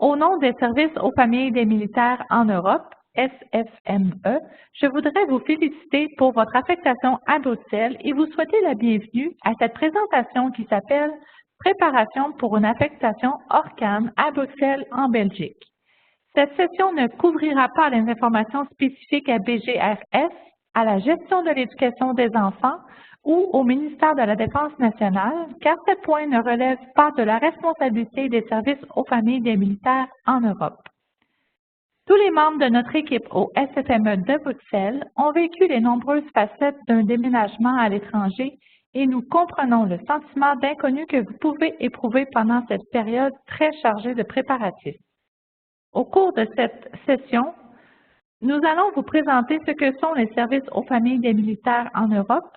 Au nom des services aux familles des militaires en Europe, SFME, je voudrais vous féliciter pour votre affectation à Bruxelles et vous souhaiter la bienvenue à cette présentation qui s'appelle Préparation pour une affectation ORCAN à Bruxelles en Belgique. Cette session ne couvrira pas les informations spécifiques à BGRS, à la gestion de l'éducation des enfants ou au ministère de la Défense nationale, car ces points ne relèvent pas de la responsabilité des services aux familles des militaires en Europe. Tous les membres de notre équipe au SFME de Bruxelles ont vécu les nombreuses facettes d'un déménagement à l'étranger et nous comprenons le sentiment d'inconnu que vous pouvez éprouver pendant cette période très chargée de préparatifs. Au cours de cette session, nous allons vous présenter ce que sont les services aux familles des militaires en Europe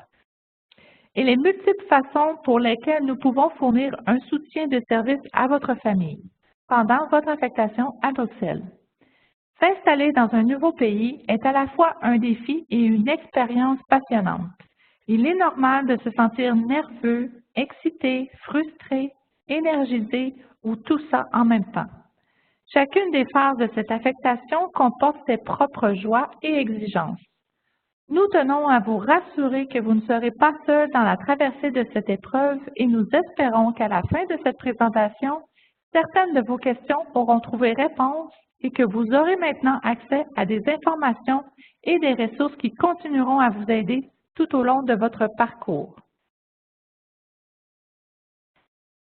et les multiples façons pour lesquelles nous pouvons fournir un soutien de service à votre famille pendant votre affectation à Bruxelles. S'installer dans un nouveau pays est à la fois un défi et une expérience passionnante. Il est normal de se sentir nerveux, excité, frustré, énergisé ou tout ça en même temps. Chacune des phases de cette affectation comporte ses propres joies et exigences. Nous tenons à vous rassurer que vous ne serez pas seul dans la traversée de cette épreuve et nous espérons qu'à la fin de cette présentation, certaines de vos questions auront trouvé réponse et que vous aurez maintenant accès à des informations et des ressources qui continueront à vous aider tout au long de votre parcours.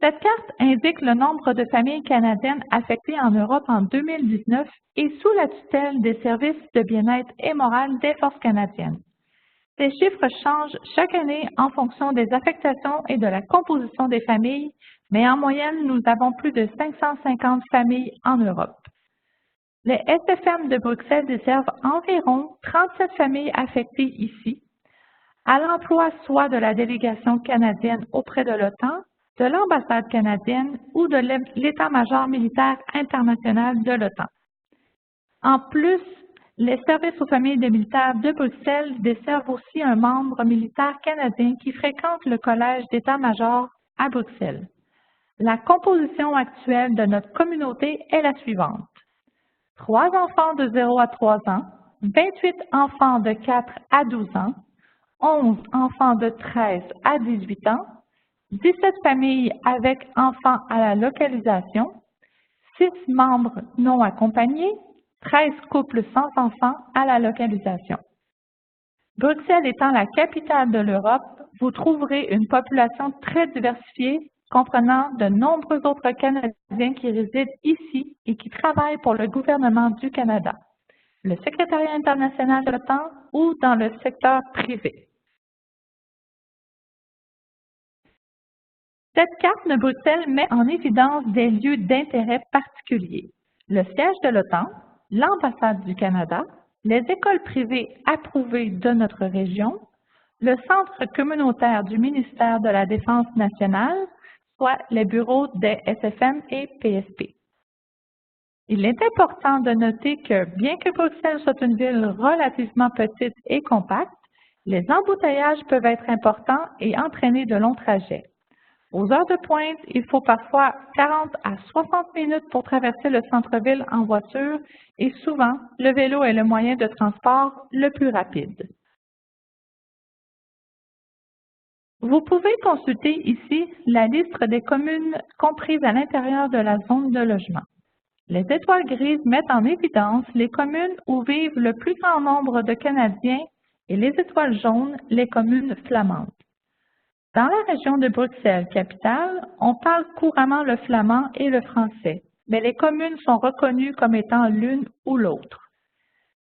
Cette carte indique le nombre de familles canadiennes affectées en Europe en 2019 et sous la tutelle des services de bien-être et morale des Forces canadiennes. Ces chiffres changent chaque année en fonction des affectations et de la composition des familles, mais en moyenne, nous avons plus de 550 familles en Europe. Les SFM de Bruxelles desservent environ 37 familles affectées ici, à l'emploi soit de la délégation canadienne auprès de l'OTAN, de l'ambassade canadienne ou de l'état-major militaire international de l'OTAN. En plus, les services aux familles des militaires de Bruxelles desservent aussi un membre militaire canadien qui fréquente le collège d'état-major à Bruxelles. La composition actuelle de notre communauté est la suivante. 3 enfants de 0 à 3 ans, 28 enfants de 4 à 12 ans, 11 enfants de 13 à 18 ans, 17 familles avec enfants à la localisation, 6 membres non accompagnés, 13 couples sans enfants à la localisation. Bruxelles étant la capitale de l'Europe, vous trouverez une population très diversifiée comprenant de nombreux autres Canadiens qui résident ici et qui travaillent pour le gouvernement du Canada, le secrétariat international de l'OTAN ou dans le secteur privé. Cette carte de Bruxelles met en évidence des lieux d'intérêt particuliers. Le siège de l'OTAN, l'ambassade du Canada, les écoles privées approuvées de notre région, le centre communautaire du ministère de la Défense nationale, soit les bureaux des SFM et PSP. Il est important de noter que, bien que Bruxelles soit une ville relativement petite et compacte, les embouteillages peuvent être importants et entraîner de longs trajets. Aux heures de pointe, il faut parfois 40 à 60 minutes pour traverser le centre-ville en voiture et souvent, le vélo est le moyen de transport le plus rapide. Vous pouvez consulter ici la liste des communes comprises à l'intérieur de la zone de logement. Les étoiles grises mettent en évidence les communes où vivent le plus grand nombre de Canadiens et les étoiles jaunes, les communes flamandes. Dans la région de Bruxelles, capitale, on parle couramment le flamand et le français, mais les communes sont reconnues comme étant l'une ou l'autre.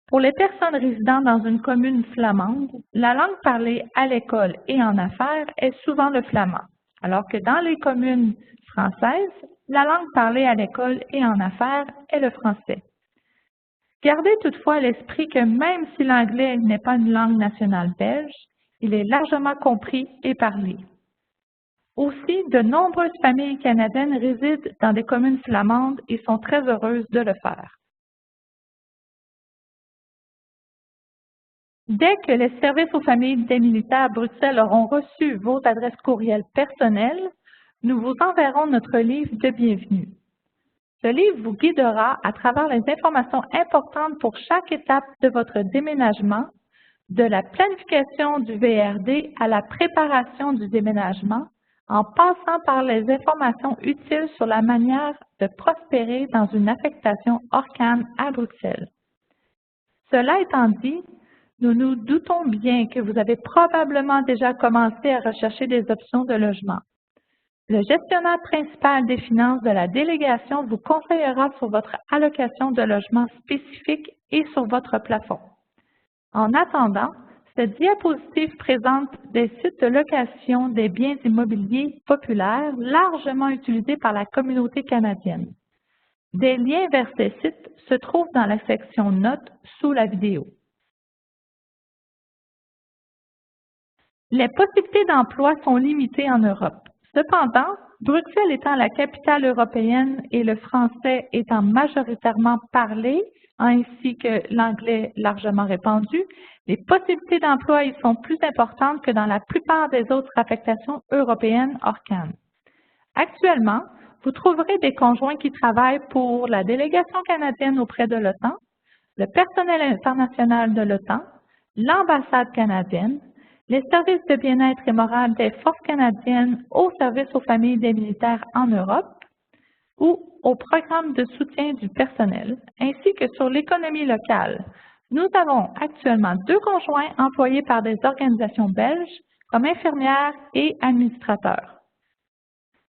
Pour les personnes résidant dans une commune flamande, la langue parlée à l'école et en affaires est souvent le flamand, alors que dans les communes françaises, la langue parlée à l'école et en affaires est le français. Gardez toutefois à l'esprit que même si l'anglais n'est pas une langue nationale belge, il est largement compris et parlé. Aussi, de nombreuses familles canadiennes résident dans des communes flamandes et sont très heureuses de le faire. Dès que les services aux familles des militaires à Bruxelles auront reçu vos adresses courriel personnelles, nous vous enverrons notre livre de bienvenue. Ce livre vous guidera à travers les informations importantes pour chaque étape de votre déménagement, de la planification du VRD à la préparation du déménagement, en passant par les informations utiles sur la manière de prospérer dans une affectation Orcan à Bruxelles. Cela étant dit, nous nous doutons bien que vous avez probablement déjà commencé à rechercher des options de logement. Le gestionnaire principal des finances de la délégation vous conseillera sur votre allocation de logement spécifique et sur votre plafond. En attendant, cette diapositive présente des sites de location des biens immobiliers populaires largement utilisés par la communauté canadienne. Des liens vers ces sites se trouvent dans la section Notes sous la vidéo. Les possibilités d'emploi sont limitées en Europe. Cependant, Bruxelles étant la capitale européenne et le français étant majoritairement parlé, ainsi que l'anglais largement répandu, les possibilités d'emploi y sont plus importantes que dans la plupart des autres affectations européennes Orcan. Actuellement, vous trouverez des conjoints qui travaillent pour la délégation canadienne auprès de l'OTAN, le personnel international de l'OTAN, l'ambassade canadienne, les services de bien-être et moral des forces canadiennes au service aux familles des militaires en Europe ou au programme de soutien du personnel, ainsi que sur l'économie locale. Nous avons actuellement 2 conjoints employés par des organisations belges comme infirmières et administrateurs.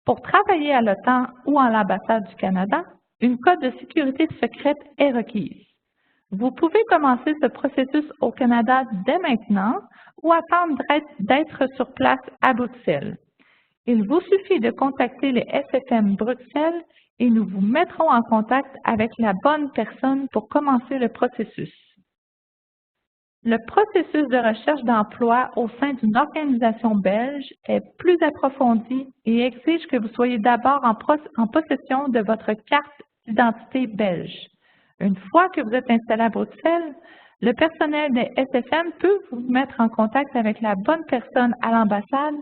Pour travailler à l'OTAN ou à l'ambassade du Canada, une code de sécurité secrète est requise. Vous pouvez commencer ce processus au Canada dès maintenant ou attendre d'être sur place à Bruxelles. Il vous suffit de contacter les SFM Bruxelles et nous vous mettrons en contact avec la bonne personne pour commencer le processus. Le processus de recherche d'emploi au sein d'une organisation belge est plus approfondi et exige que vous soyez d'abord en possession de votre carte d'identité belge. Une fois que vous êtes installé à Bruxelles, le personnel des SFM peut vous mettre en contact avec la bonne personne à l'ambassade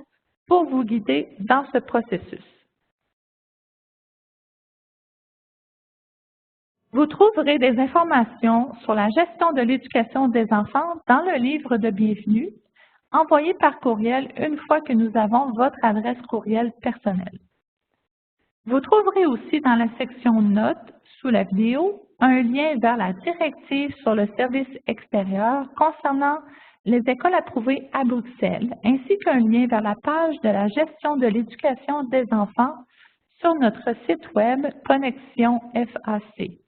pour vous guider dans ce processus. Vous trouverez des informations sur la gestion de l'éducation des enfants dans le livre de bienvenue, envoyé par courriel une fois que nous avons votre adresse courriel personnelle. Vous trouverez aussi dans la section Notes sous la vidéo un lien vers la directive sur le service extérieur concernant les écoles approuvées à Bruxelles, ainsi qu'un lien vers la page de la gestion de l'éducation des enfants sur notre site web Connexion FAC.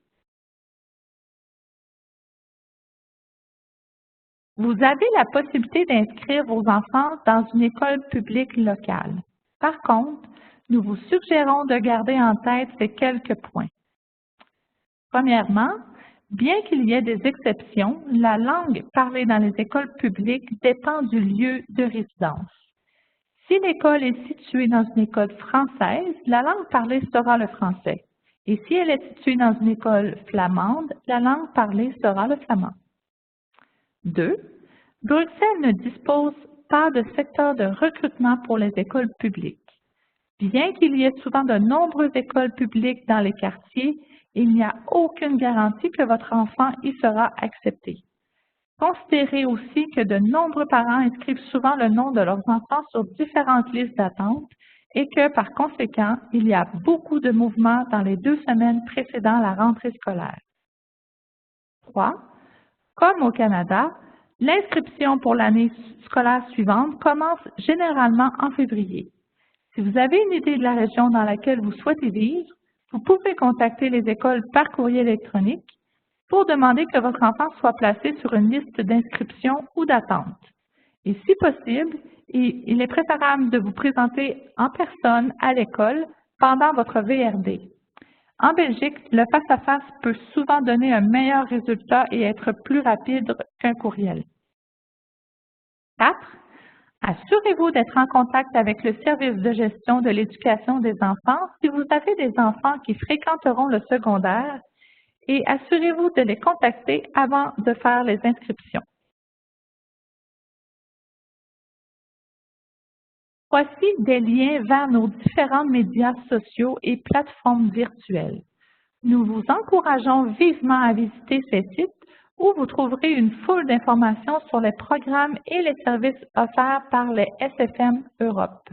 Vous avez la possibilité d'inscrire vos enfants dans une école publique locale. Par contre, nous vous suggérons de garder en tête ces quelques points. Premièrement, bien qu'il y ait des exceptions, la langue parlée dans les écoles publiques dépend du lieu de résidence. Si l'école est située dans une école française, la langue parlée sera le français. Et si elle est située dans une école flamande, la langue parlée sera le flamand. 2. Bruxelles ne dispose pas de secteur de recrutement pour les écoles publiques. Bien qu'il y ait souvent de nombreuses écoles publiques dans les quartiers, il n'y a aucune garantie que votre enfant y sera accepté. Considérez aussi que de nombreux parents inscrivent souvent le nom de leurs enfants sur différentes listes d'attente et que, par conséquent, il y a beaucoup de mouvements dans les 2 semaines précédant la rentrée scolaire. 3. Comme au Canada, l'inscription pour l'année scolaire suivante commence généralement en février. Si vous avez une idée de la région dans laquelle vous souhaitez vivre, vous pouvez contacter les écoles par courrier électronique pour demander que votre enfant soit placé sur une liste d'inscription ou d'attente. Et si possible, il est préférable de vous présenter en personne à l'école pendant votre VRD. En Belgique, le face-à-face peut souvent donner un meilleur résultat et être plus rapide qu'un courriel. 4. Assurez-vous d'être en contact avec le service de gestion de l'éducation des enfants si vous avez des enfants qui fréquenteront le secondaire et assurez-vous de les contacter avant de faire les inscriptions. Voici des liens vers nos différents médias sociaux et plateformes virtuelles. Nous vous encourageons vivement à visiter ces sites où vous trouverez une foule d'informations sur les programmes et les services offerts par les SFM Europe.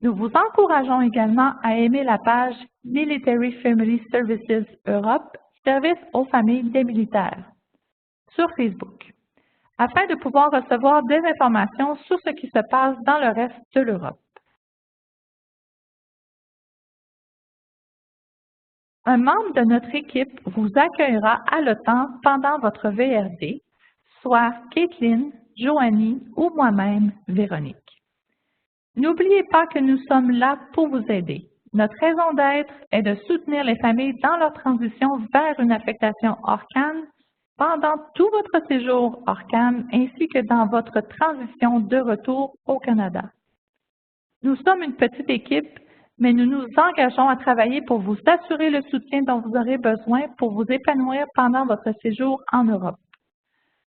Nous vous encourageons également à aimer la page Military Family Services Europe, service aux familles des militaires, sur Facebook, afin de pouvoir recevoir des informations sur ce qui se passe dans le reste de l'Europe. Un membre de notre équipe vous accueillera à l'OTAN pendant votre VRD, soit Caitlin, Joanie ou moi-même, Véronique. N'oubliez pas que nous sommes là pour vous aider. Notre raison d'être est de soutenir les familles dans leur transition vers une affectation ORCAN pendant tout votre séjour ORCAN ainsi que dans votre transition de retour au Canada. Nous sommes une petite équipe, mais nous nous engageons à travailler pour vous assurer le soutien dont vous aurez besoin pour vous épanouir pendant votre séjour en Europe.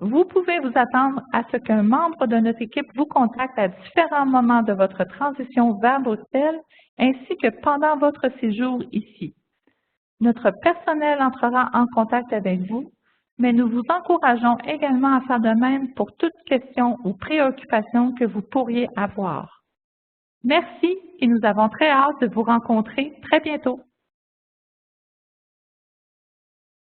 Vous pouvez vous attendre à ce qu'un membre de notre équipe vous contacte à différents moments de votre transition vers Bruxelles ainsi que pendant votre séjour ici. Notre personnel entrera en contact avec vous, mais nous vous encourageons également à faire de même pour toute question ou préoccupation que vous pourriez avoir. Merci et nous avons très hâte de vous rencontrer très bientôt.